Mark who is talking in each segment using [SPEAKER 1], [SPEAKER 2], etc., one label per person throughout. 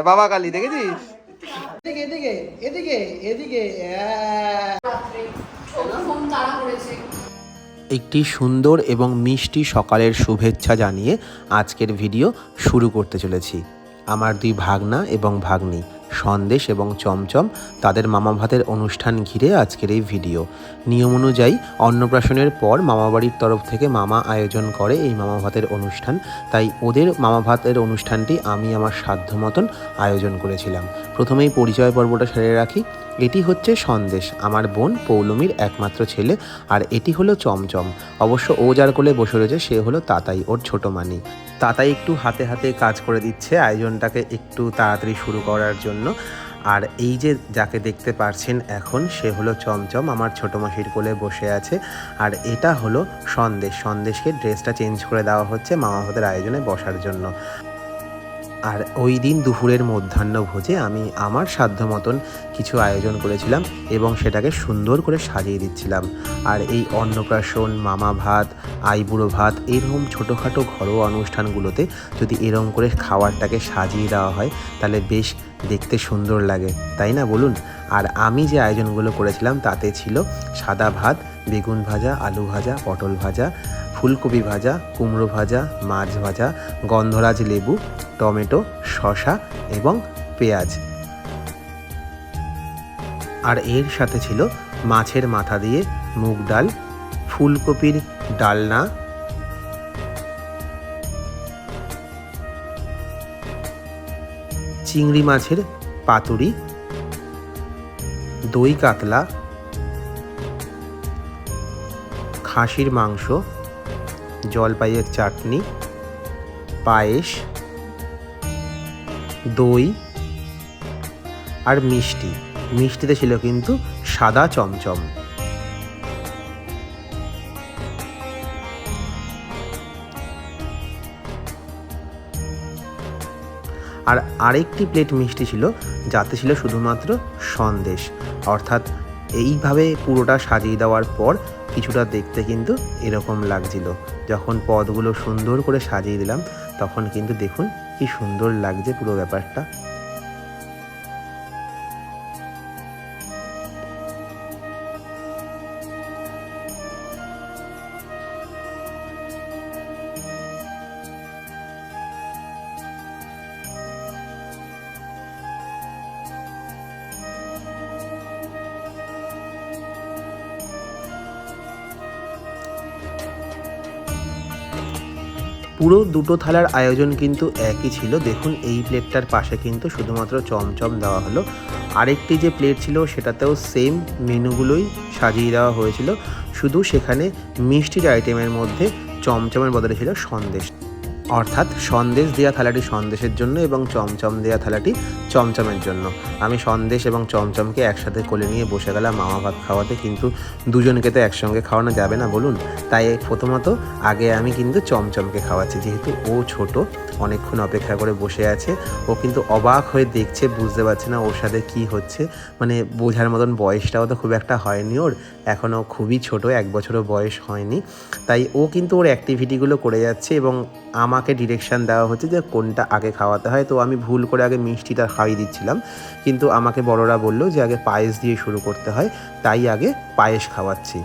[SPEAKER 1] বাবা কালী দেখেছিস? একটি সুন্দর এবং মিষ্টি সকালের শুভেচ্ছা জানিয়ে আজকের ভিডিও শুরু করতে চলেছি। আমার দুই ভাগনা এবং ভাগ্নি সন্দেশ এবং চমচম তাদের মামা ভাতের অনুষ্ঠান ঘিরে আজকের এই ভিডিও। নিয়ম অনুযায়ী অন্নপ্রাশনের পর মামাবাড়ির তরফ থেকে মামা আয়োজন করে এই মামা ভাতের অনুষ্ঠান, তাই ওদের মামা ভাতের অনুষ্ঠানটি আমি আমার সাধ্য মতন আয়োজন করেছিলাম। প্রথমেই পরিচয় পর্বটা সেরে রাখি। এটি হচ্ছে সন্দেশ, আমার বোন পৌলমীর একমাত্র ছেলে, আর এটি হলো চমচম। অবশ্য ও যার কোলে বসে রয়েছে সে হলো তাতাই, ওর ছোট মানি। তাতাই একটু হাতে হাতে কাজ করে দিচ্ছে আয়োজনটাকে একটু তাড়াতাড়ি শুরু করার জন্য। আর এই যে যাকে দেখতে পাচ্ছেন এখন, সে হলো চমচম, আমার ছোটো মাসির কোলে বসে আছে। আর এটা হলো সন্দেশ। সন্দেশকে ড্রেসটা চেঞ্জ করে দেওয়া হচ্ছে মামা ভাতের আয়োজনে বসার জন্য। আর ওই দিন দুপুরের মধ্যাহ্ন ভোজে আমি আমার সাধ্য মতন কিছু আয়োজন করেছিলাম এবং সেটাকে সুন্দর করে সাজিয়ে দিচ্ছিলাম। আর এই অন্নপ্রাশন, মামা ভাত, আইবুড়ো ভাত, এরকম ছোটোখাটো ঘরোয়া অনুষ্ঠানগুলোতে যদি এরকম করে খাবারটাকে সাজিয়ে দেওয়া হয় তাহলে বেশ দেখতে সুন্দর লাগে, তাই না বলুন? আর আমি যে আয়োজনগুলো করেছিলাম তাতে ছিল সাদা ভাত, বেগুন ভাজা, আলু ভাজা, পটল ভাজা, ফুলকপি ভাজা, কুমড়ো ভাজা, মাছ ভাজা, গন্ধরাজ লেবু, টমেটো, শসা এবং পেঁয়াজ। আর এর সাথে ছিল মাছের মাথা দিয়ে মুগ ডাল, ফুলকপির ডালনা, চিংড়ি মাছের পাতুরি, দই কাতলা, খাসির মাংস, জলপাইয়ের চাটনি, পায়েস, দই আর মিষ্টি। মিষ্টিতে ছিল কিন্তু সাদা চমচম। আর আরেকটি প্লেট মিষ্টি ছিল যাতে ছিল শুধুমাত্র সন্দেশ। অর্থাৎ এইভাবে পুরোটা সাজিয়ে দেওয়ার পর কিছুটা দেখতে কিন্তু এরকম লাগছিল। যখন পদগুলো সুন্দর করে সাজিয়ে দিলাম তখন কিন্তু দেখুন কি সুন্দর লাগছে পুরো ব্যাপারটা। পুরো দুটো থালার আয়োজন কিন্তু একই ছিল। দেখুন এই প্লেটটার পাশে কিন্তু শুধুমাত্র চমচম দেওয়া হলো। আরেকটি যে প্লেট ছিল সেটাতেও সেম মেনুগুলোই সাজিয়ে দেওয়া হয়েছিল, শুধু সেখানে মিষ্টির আইটেমের মধ্যে চমচমের বদলে ছিল সন্দেশ। অর্থাৎ সন্দেশ দেওয়া থালাটি সন্দেশের জন্য এবং চমচম দেওয়া থালাটি চমচমের জন্য। আমি সন্দেশ এবং চমচমকে একসাথে কোলে নিয়ে বসে গেলাম মামা ভাত খাওয়াতে, কিন্তু দুজনকে তো একসঙ্গে খাওয়ানো যাবে না বলুন। তাই প্রথমত আগে আমি কিন্তু চমচমকে খাওয়াচ্ছি, যেহেতু ও ছোট, অনেকক্ষণ অপেক্ষা করে বসে আছে। ও কিন্তু অবাক হয়ে দেখছে, বুঝতে পারছে না ওর সাথে কী হচ্ছে। মানে বোঝার মতন বয়সটাও তো খুব একটা হয়নি ওর, এখনও খুবই ছোট, 1 বছরও বয়স হয়নি। তাই ও কিন্তু ওর অ্যাক্টিভিটিগুলো করে যাচ্ছে এবং আমাকে ডিরেকশান দেওয়া হচ্ছে যে কোনটা আগে খাওয়াতে হয়। তো আমি ভুল করে আগে মিষ্টিটা খাইয়ে দিচ্ছিলাম, কিন্তু আমাকে বড়রা বললো যে আগে পায়েস দিয়ে শুরু করতে হয়, তাই আগে পায়েস খাওয়াচ্ছি।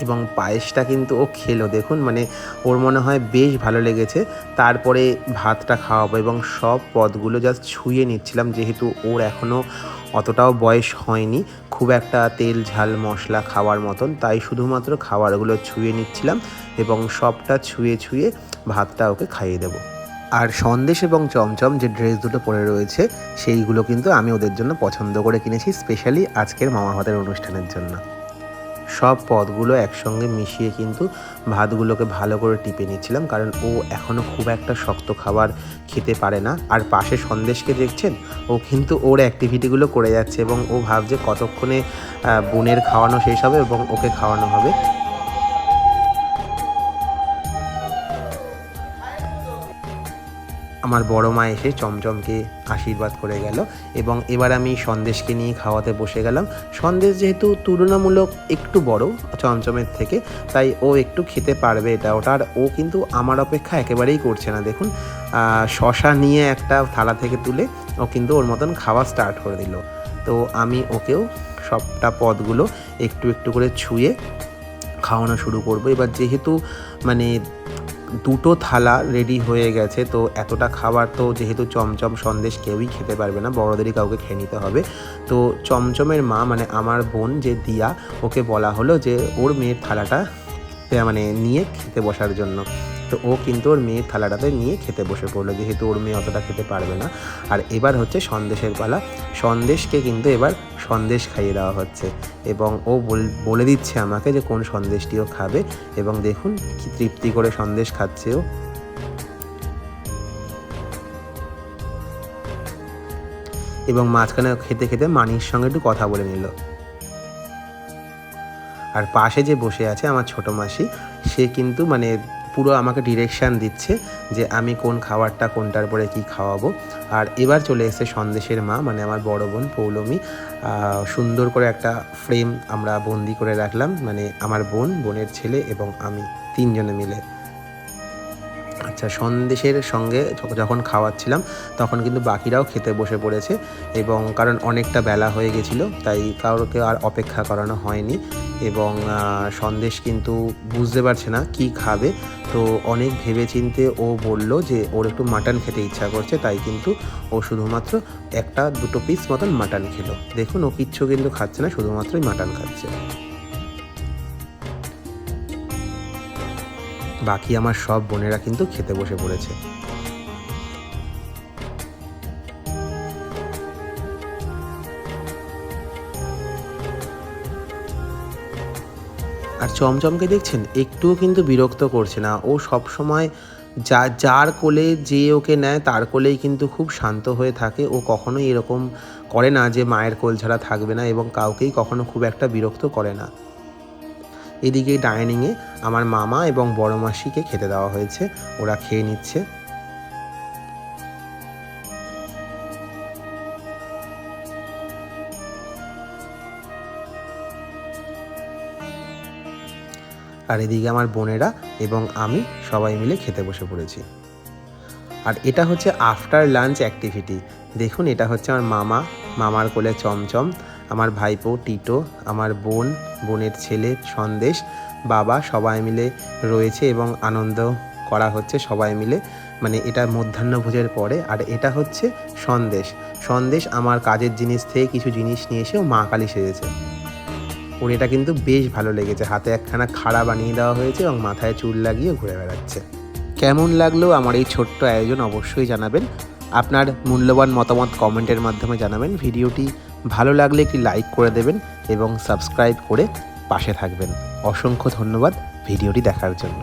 [SPEAKER 1] এবং পায়েসটা কিন্তু ও খেলো, দেখুন মানে ওর মনে হয় বেশ ভালো লেগেছে। তারপরে ভাতটা খাওয়াবো এবং সব পদগুলো জাস্ট ছুঁয়ে নিচ্ছিলাম, যেহেতু ওর এখনও অতটাও বয়স হয়নি খুব একটা তেল ঝাল মশলা খাওয়ার মতন, তাই শুধুমাত্র খাবারগুলো ছুঁয়ে নিচ্ছিলাম এবং সবটা ছুঁয়ে ছুঁয়ে ভাতটা ওকে খাইয়ে দেবো। আর সন্দেশ এবং চমচম যে ড্রেস দুটো পরে রয়েছে সেইগুলো কিন্তু আমি ওদের জন্য পছন্দ করে কিনেছি, স্পেশালি আজকের মামা ভাতের অনুষ্ঠানের জন্য। সব পদগুলো একসঙ্গে মিশিয়ে কিন্তু ভাতগুলোকে ভালো করে টিপে নিচ্ছিলাম, কারণ ও এখনও খুব একটা শক্ত খাবার খেতে পারে না। আর পাশে সন্দেশকে দেখছেন, ও কিন্তু ওর অ্যাক্টিভিটিগুলো করে যাচ্ছে এবং ও ভাবছে কতক্ষণে বোনের খাওয়ানো শেষ হবে এবং ওকে খাওয়ানো হবে। আমার বড় মা এসে চমচমকে আশীর্বাদ করে গেল এবং এবার আমি সন্দেশকে নিয়ে খাওয়াতে বসে গেলাম। সন্দেশ যেহেতু তুলনামূলক একটু বড় চমচমের থেকে, তাই ও একটু খেতে পারবে এটা ওটা। আর ও কিন্তু আমার অপেক্ষা একেবারেই করছে না। দেখুন শশা নিয়ে একটা থালা থেকে তুলে ও কিন্তু ওর মতন খাওয়া স্টার্ট করে দিল। তো আমি ওকেও সবটা পদগুলো একটু একটু করে ছুঁয়ে খাওয়ানো শুরু করবো। এবার যেহেতু মানে দুটো থালা রেডি হয়ে গেছে, তো এতটা খাবার তো যেহেতু চমচম সন্দেশ কেউই খেতে পারবে না, বড়দেরই কাউকে খেয়ে নিতে হবে। তো চমচমের মা মানে আমার বোন যে দিয়া, ওকে বলা হলো যে ওর মেয়ের থালাটা মানে নিয়ে খেতে বসার জন্য। তো ও কিন্তু ওর মেয়ের থালাটাতে নিয়ে খেতে বসে পড়লো, যেহেতু ওর মেয়ে অতটা খেতে পারবে না। আর এবার হচ্ছে সন্দেশের পালা। সন্দেশকে কিন্তু এবার সন্দেশ খাইয়ে দেওয়া হচ্ছে এবং ও বলে দিচ্ছে আমাকে যে কোন সন্দেশটিও খাবে। এবং দেখুন কি তৃপ্তি করে সন্দেশ খাচ্ছে ও। এবং মাঝখানে খেতে খেতে মানির সঙ্গে একটু কথা বলে নিল। আর পাশে যে বসে আছে আমার ছোটো মাসি, সে কিন্তু মানে পুরো আমাকে ডিরেকশান দিচ্ছে যে আমি কোন খাবারটা কোনটার পরে কি খাওয়াবো। আর এবার চলে এসেছে সন্দেশের মা মানে আমার বড় বোন পৌলমী। সুন্দর করে একটা ফ্রেম আমরা বন্দি করে রাখলাম, মানে আমার বোনের ছেলে এবং আমি তিনজনে মিলে। আচ্ছা, সন্দেশের সঙ্গে যখন খাওয়াচ্ছিলাম তখন কিন্তু বাকিরাও খেতে বসে পড়েছে এবং কারণ অনেকটা বেলা হয়ে গেছিলো, তাই কারোকে আর অপেক্ষা করানো হয়নি। এবং সন্দেশ কিন্তু বুঝতে পারছে না কি খাবে, তো অনেক ভেবেচিন্তে ও বলল যে ওর একটু মাটন খেতে ইচ্ছা করছে, তাই কিন্তু ও শুধুমাত্র একটা দুটো পিস মতন মাটন খেলো। দেখুন ও কিচ্ছু কিন্তু খাচ্ছে না, শুধুমাত্রই মাটন খাচ্ছে। বাকি আমার সব বোনেরা কিন্তু খেতে বসে পড়েছে। আর চমচমকে দেখছেন একটুও কিন্তু বিরক্ত করছে না, ও সব সময় যার কোলে যে ওকে নেয় তার কোলেই কিন্তু খুব শান্ত হয়ে থাকে। ও কখনোই এরকম করে না যে মায়ের কোল ছাড়া থাকবে না এবং কাউকেই কখনো খুব একটা বিরক্ত করে না। এদিকে ডাইনিংয়ে আমার মামা এবং বড় মাসিকে খেতে দেওয়া হয়েছে, ওরা খেয়ে নিচ্ছে। আর এদিকে আমার বোনেরা এবং আমি সবাই মিলে খেতে বসে পড়েছি। আর এটা হচ্ছে আফটার লাঞ্চ অ্যাক্টিভিটি। দেখুন এটা হচ্ছে আমার মামার কোলে চমচম, আমার ভাইপো টিটো, আমার বোনের ছেলে সন্দেশ, বাবা সবাই মিলে রয়েছে এবং আনন্দ করা হচ্ছে সবাই মিলে। মানে এটা মধ্যাহ্নভোজের পরে। আর এটা হচ্ছে সন্দেশ আমার কাজের জিনিস থেকে কিছু জিনিস নিয়ে এসে ও মা কালী সেজেছে। ওর এটা কিন্তু বেশ ভালো লেগেছে, হাতে একখানা খাড়া বানিয়ে দেওয়া হয়েছে এবং মাথায় চুল লাগিয়ে ঘুরে বেড়াচ্ছে। কেমন লাগলো আমার এই ছোট্ট আয়োজন অবশ্যই জানাবেন। আপনার মূল্যবান মতামত কমেন্টের মাধ্যমে জানাবেন। ভিডিওটি ভালো লাগলে একটি লাইক করে দেবেন এবং সাবস্ক্রাইব করে পাশে থাকবেন। অসংখ্য ধন্যবাদ ভিডিওটি দেখার জন্য।